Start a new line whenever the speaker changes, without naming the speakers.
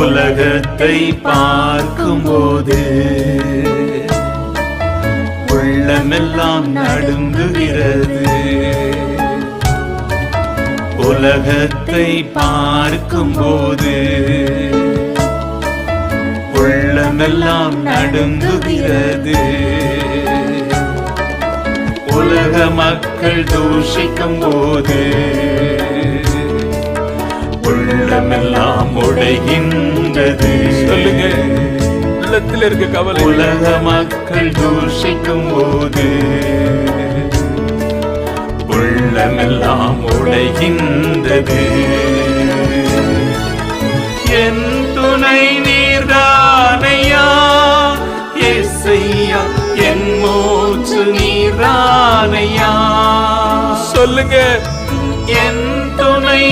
உலகத்தை பார்க்கும்போது உள்ளமெல்லாம் நடுங்குகிறது. உலகத்தை பார்க்கும்போது உள்ளமெல்லாம் நடுங்குகிறது. உலக மக்கள் தூஷிக்கும் போது உள்ளமெல்லாம் உடைகின்றது.
சொல்லுங்க, உள்ளத்தில் இருக்க கவலை.
உலக மக்கள் தூஷிக்கும் போது உள்ளமெல்லாம் உடைகின்றது. என் துணை நீர்தானையா இயேசையா, என் மூச்சு நீர்தானையா.
சொல்லுங்க,
என் துணை